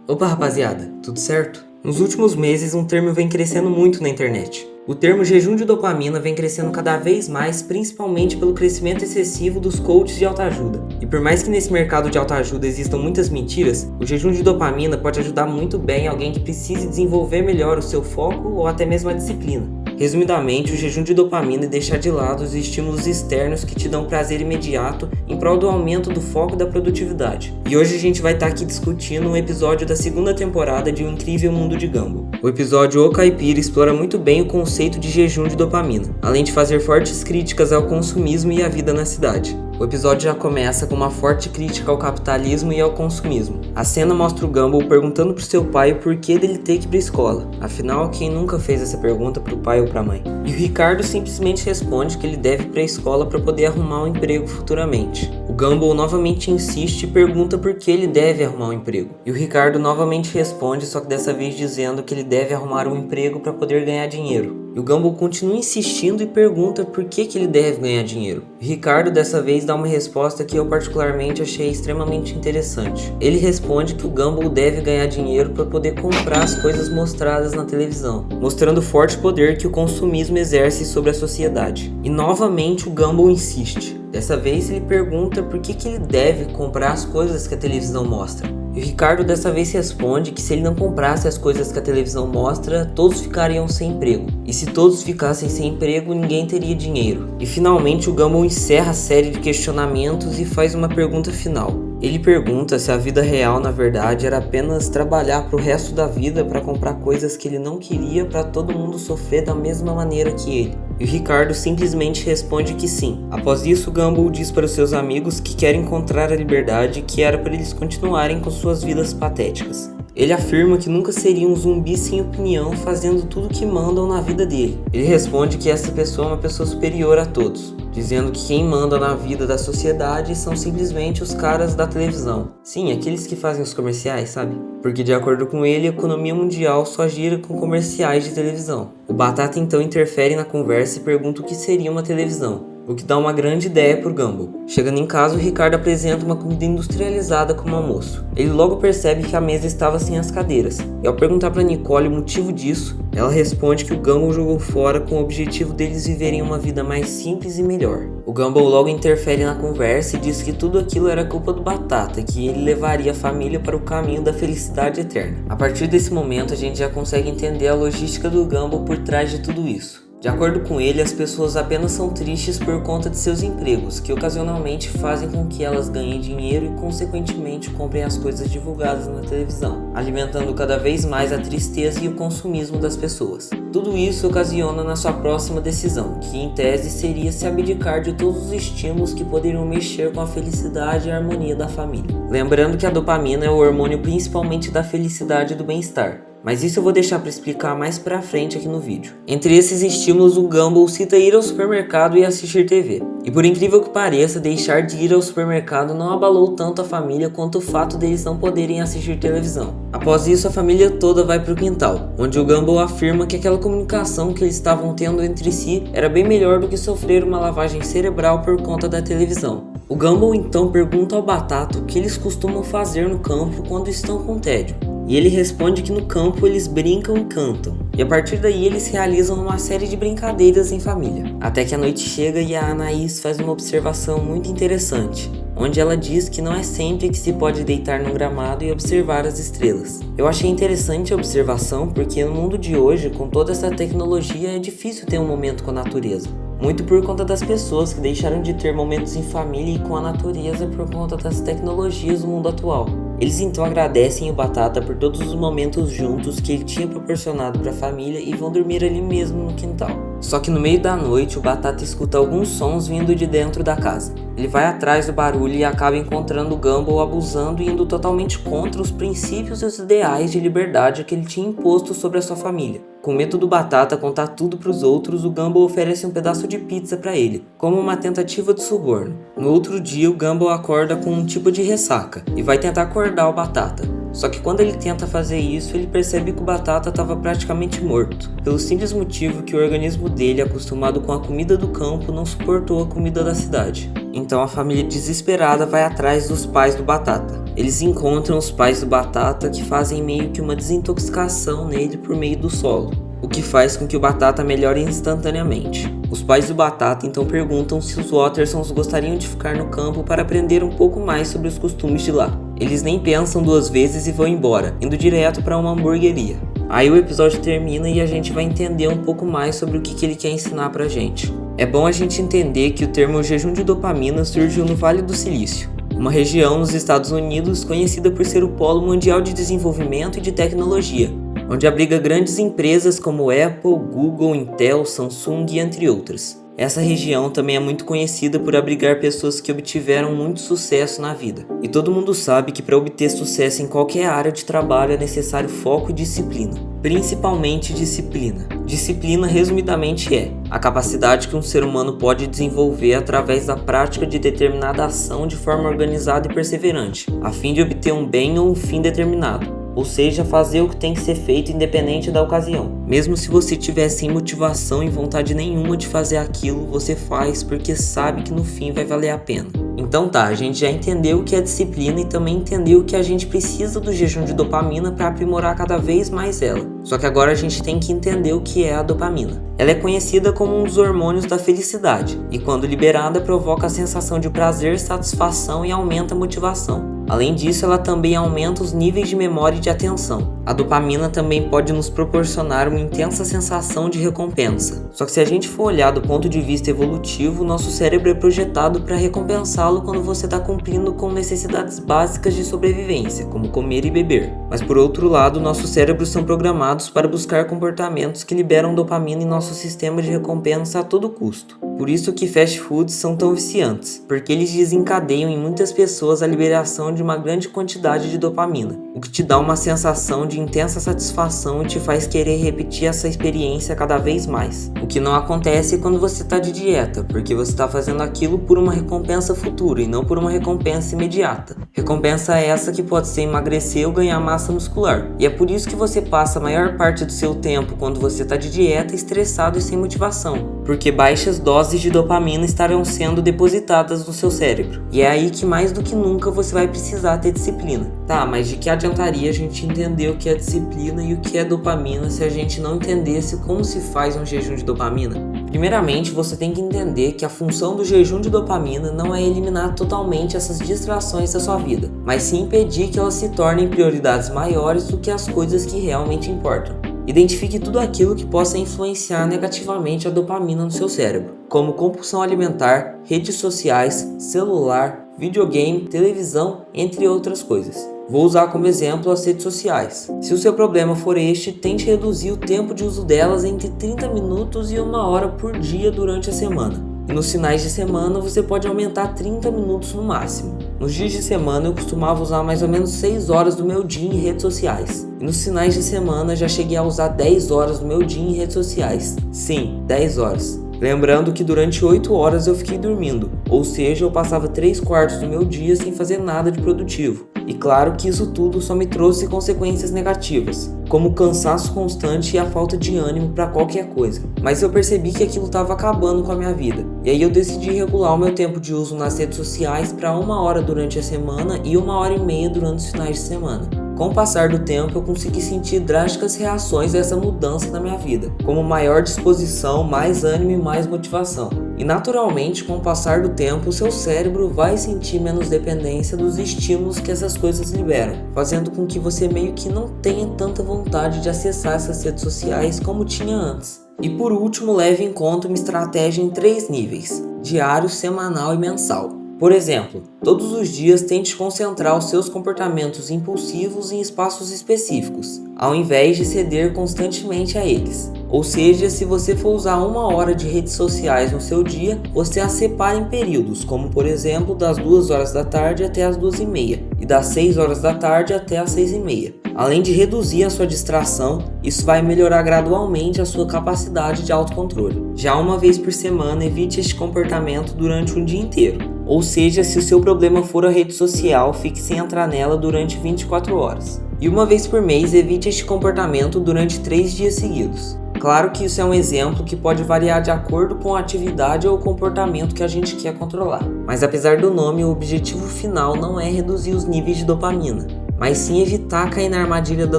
Opa rapaziada, tudo certo? Nos últimos meses um termo vem crescendo muito na internet. O termo jejum de dopamina vem crescendo cada vez mais, principalmente pelo crescimento excessivo dos coaches de autoajuda. E por mais que nesse mercado de autoajuda existam muitas mentiras, o jejum de dopamina pode ajudar muito bem alguém que precise desenvolver melhor o seu foco ou até mesmo a disciplina. Resumidamente, o jejum de dopamina é deixar de lado os estímulos externos que te dão prazer imediato em prol do aumento do foco e da produtividade. E hoje a gente vai estar aqui discutindo um episódio da segunda temporada de O Incrível Mundo de Gumball. O episódio O Caipira explora muito bem o conceito de jejum de dopamina, além de fazer fortes críticas ao consumismo e à vida na cidade. O episódio já começa com uma forte crítica ao capitalismo e ao consumismo. A cena mostra o Gumball perguntando pro seu pai o porquê dele ter que ir pra escola. Afinal, quem nunca fez essa pergunta pro pai ou pra mãe? E o Ricardo simplesmente responde que ele deve ir pra escola para poder arrumar um emprego futuramente. O Gumball novamente insiste e pergunta por que ele deve arrumar um emprego. E o Ricardo novamente responde, só que dessa vez dizendo que ele deve arrumar um emprego para poder ganhar dinheiro. E o Gumball continua insistindo e pergunta por que ele deve ganhar dinheiro. O Ricardo dessa vez dá uma resposta que eu particularmente achei extremamente interessante. Ele responde que o Gumball deve ganhar dinheiro para poder comprar as coisas mostradas na televisão, mostrando o forte poder que o consumismo exerce sobre a sociedade. E novamente o Gumball insiste. Dessa vez ele pergunta por que ele deve comprar as coisas que a televisão mostra. E o Ricardo dessa vez responde que se ele não comprasse as coisas que a televisão mostra, todos ficariam sem emprego. E se todos ficassem sem emprego, ninguém teria dinheiro. E finalmente o Gumball encerra a série de questionamentos e faz uma pergunta final. Ele pergunta se a vida real, na verdade, era apenas trabalhar pro resto da vida para comprar coisas que ele não queria para todo mundo sofrer da mesma maneira que ele. E o Ricardo simplesmente responde que sim. Após isso, o Gumball diz para os seus amigos que quer encontrar a liberdade, que era para eles continuarem com suas vidas patéticas. Ele afirma que nunca seria um zumbi sem opinião, fazendo tudo o que mandam na vida dele. Ele responde que essa pessoa é uma pessoa superior a todos, dizendo que quem manda na vida da sociedade são simplesmente os caras da televisão. Sim, aqueles que fazem os comerciais, sabe? Porque de acordo com ele, a economia mundial só gira com comerciais de televisão. O Batata então interfere na conversa e pergunta o que seria uma televisão, o que dá uma grande ideia pro Gumball. Chegando em casa, o Ricardo apresenta uma comida industrializada como almoço. Ele logo percebe que a mesa estava sem as cadeiras, e ao perguntar para Nicole o motivo disso, ela responde que o Gumball jogou fora com o objetivo deles viverem uma vida mais simples e melhor. O Gumball logo interfere na conversa e diz que tudo aquilo era culpa do Batata, que ele levaria a família para o caminho da felicidade eterna. A partir desse momento, a gente já consegue entender a logística do Gumball por trás de tudo isso. De acordo com ele, as pessoas apenas são tristes por conta de seus empregos, que ocasionalmente fazem com que elas ganhem dinheiro e consequentemente comprem as coisas divulgadas na televisão, alimentando cada vez mais a tristeza e o consumismo das pessoas. Tudo isso ocasiona na sua próxima decisão, que em tese seria se abdicar de todos os estímulos que poderiam mexer com a felicidade e a harmonia da família. Lembrando que a dopamina é o hormônio principalmente da felicidade e do bem-estar. Mas isso eu vou deixar para explicar mais pra frente aqui no vídeo. Entre esses estímulos, o Gumball cita ir ao supermercado e assistir TV. E por incrível que pareça, deixar de ir ao supermercado não abalou tanto a família quanto o fato deles não poderem assistir televisão. Após isso, a família toda vai pro quintal, onde o Gumball afirma que aquela comunicação que eles estavam tendo entre si era bem melhor do que sofrer uma lavagem cerebral por conta da televisão. O Gumball então pergunta ao Batata o que eles costumam fazer no campo quando estão com tédio. E ele responde que no campo eles brincam e cantam. E a partir daí eles realizam uma série de brincadeiras em família. Até que a noite chega e a Anaís faz uma observação muito interessante, onde ela diz que não é sempre que se pode deitar no gramado e observar as estrelas. Eu achei interessante a observação porque no mundo de hoje, com toda essa tecnologia, é difícil ter um momento com a natureza. Muito por conta das pessoas que deixaram de ter momentos em família e com a natureza por conta das tecnologias do mundo atual. Eles então agradecem o Batata por todos os momentos juntos que ele tinha proporcionado para a família e vão dormir ali mesmo no quintal. Só que no meio da noite o Batata escuta alguns sons vindo de dentro da casa. Ele vai atrás do barulho e acaba encontrando o Gumball abusando e indo totalmente contra os princípios e os ideais de liberdade que ele tinha imposto sobre a sua família. Com medo do Batata contar tudo para os outros, o Gumball oferece um pedaço de pizza para ele, como uma tentativa de suborno. No outro dia, o Gumball acorda com um tipo de ressaca e vai tentar acordar o Batata. Só que quando ele tenta fazer isso, ele percebe que o Batata estava praticamente morto, pelo simples motivo que o organismo dele, acostumado com a comida do campo, não suportou a comida da cidade. Então a família desesperada vai atrás dos pais do Batata. Eles encontram os pais do Batata, que fazem meio que uma desintoxicação nele por meio do solo, o que faz com que o Batata melhore instantaneamente. Os pais do Batata então perguntam se os Wattersons gostariam de ficar no campo para aprender um pouco mais sobre os costumes de lá. Eles nem pensam duas vezes e vão embora, indo direto para uma hamburgueria. Aí o episódio termina e a gente vai entender um pouco mais sobre o que ele quer ensinar pra gente. É bom a gente entender que o termo jejum de dopamina surgiu no Vale do Silício, uma região nos Estados Unidos conhecida por ser o polo mundial de desenvolvimento e de tecnologia, onde abriga grandes empresas como Apple, Google, Intel, Samsung e entre outras. Essa região também é muito conhecida por abrigar pessoas que obtiveram muito sucesso na vida. E todo mundo sabe que para obter sucesso em qualquer área de trabalho é necessário foco e disciplina. Principalmente disciplina. Disciplina, resumidamente, é a capacidade que um ser humano pode desenvolver através da prática de determinada ação de forma organizada e perseverante, a fim de obter um bem ou um fim determinado. Ou seja, fazer o que tem que ser feito independente da ocasião. Mesmo se você tiver sem motivação e vontade nenhuma de fazer aquilo, você faz porque sabe que no fim vai valer a pena. Então tá, a gente já entendeu o que é disciplina e também entendeu que a gente precisa do jejum de dopamina para aprimorar cada vez mais ela. Só que agora a gente tem que entender o que é a dopamina. Ela é conhecida como um dos hormônios da felicidade e quando liberada provoca a sensação de prazer, satisfação e aumenta a motivação. Além disso, ela também aumenta os níveis de memória e de atenção. A dopamina também pode nos proporcionar uma intensa sensação de recompensa. Só que se a gente for olhar do ponto de vista evolutivo, nosso cérebro é projetado para recompensá-lo quando você está cumprindo com necessidades básicas de sobrevivência, como comer e beber. Mas por outro lado, nossos cérebros são programados para buscar comportamentos que liberam dopamina em nosso sistema de recompensa a todo custo. Por isso que fast foods são tão viciantes, porque eles desencadeiam em muitas pessoas a liberação de uma grande quantidade de dopamina, o que te dá uma sensação de intensa satisfação e te faz querer repetir essa experiência cada vez mais. O que não acontece quando você está de dieta, porque você está fazendo aquilo por uma recompensa futura e não por uma recompensa imediata. Recompensa essa que pode ser emagrecer ou ganhar massa muscular. E é por isso que você passa a maior parte do seu tempo quando você está de dieta estressado e sem motivação, porque baixas doses de dopamina estarão sendo depositadas no seu cérebro. E é aí que mais do que nunca você vai precisar ter disciplina. Tá, mas de que adiantaria a gente entender o que é disciplina e o que é dopamina se a gente não entendesse como se faz um jejum de dopamina? Primeiramente, você tem que entender que a função do jejum de dopamina não é eliminar totalmente essas distrações da sua vida, mas sim impedir que elas se tornem prioridades maiores do que as coisas que realmente importam. Identifique tudo aquilo que possa influenciar negativamente a dopamina no seu cérebro, como compulsão alimentar, redes sociais, celular, videogame, televisão, entre outras coisas. Vou usar como exemplo as redes sociais. Se o seu problema for este, tente reduzir o tempo de uso delas entre 30 minutos e 1 hora por dia durante a semana. E nos finais de semana você pode aumentar 30 minutos no máximo. Nos dias de semana eu costumava usar mais ou menos 6 horas do meu dia em redes sociais. E nos finais de semana já cheguei a usar 10 horas do meu dia em redes sociais. Sim, 10 horas. Lembrando que durante 8 horas eu fiquei dormindo, ou seja, eu passava 3/4 do meu dia sem fazer nada de produtivo. E claro que isso tudo só me trouxe consequências negativas, como o cansaço constante e a falta de ânimo para qualquer coisa. Mas eu percebi que aquilo estava acabando com a minha vida, e aí eu decidi regular o meu tempo de uso nas redes sociais para 1 hora durante a semana e 1 hora e meia durante os finais de semana. Com o passar do tempo, eu consegui sentir drásticas reações a essa mudança na minha vida, como maior disposição, mais ânimo e mais motivação. E naturalmente, com o passar do tempo, o seu cérebro vai sentir menos dependência dos estímulos que essas coisas liberam, fazendo com que você meio que não tenha tanta vontade de acessar essas redes sociais como tinha antes. E por último, leve em conta uma estratégia em 3 níveis: diário, semanal e mensal. Por exemplo, todos os dias tente concentrar os seus comportamentos impulsivos em espaços específicos, ao invés de ceder constantemente a eles. Ou seja, se você for usar 1 hora de redes sociais no seu dia, você as separa em períodos, como por exemplo das 2 horas da tarde até as 2h30 e das 6 horas da tarde até as 6h30. Além de reduzir a sua distração, isso vai melhorar gradualmente a sua capacidade de autocontrole. Já 1 vez por semana, evite este comportamento durante um dia inteiro. Ou seja, se o seu problema for a rede social, fique sem entrar nela durante 24 horas. E uma vez por mês, evite este comportamento durante 3 dias seguidos. Claro que isso é um exemplo que pode variar de acordo com a atividade ou o comportamento que a gente quer controlar. Mas apesar do nome, o objetivo final não é reduzir os níveis de dopamina, mas sim evitar cair na armadilha da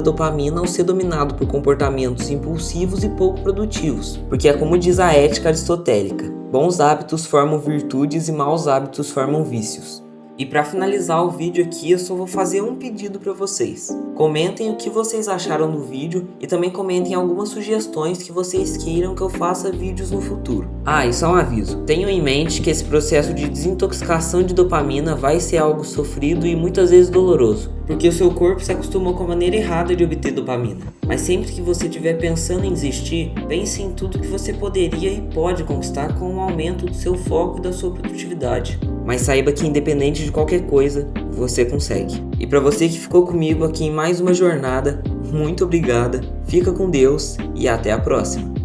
dopamina ao ser dominado por comportamentos impulsivos e pouco produtivos, porque é como diz a ética aristotélica: bons hábitos formam virtudes e maus hábitos formam vícios. E para finalizar o vídeo aqui, eu só vou fazer um pedido para vocês. Comentem o que vocês acharam do vídeo e também comentem algumas sugestões que vocês queiram que eu faça vídeos no futuro. E só um aviso, tenham em mente que esse processo de desintoxicação de dopamina vai ser algo sofrido e muitas vezes doloroso, porque o seu corpo se acostumou com a maneira errada de obter dopamina. Mas sempre que você estiver pensando em desistir, pense em tudo que você poderia e pode conquistar com o aumento do seu foco e da sua produtividade. Mas saiba que independente de qualquer coisa, você consegue. E para você que ficou comigo aqui em mais uma jornada, muito obrigada, fica com Deus e até a próxima.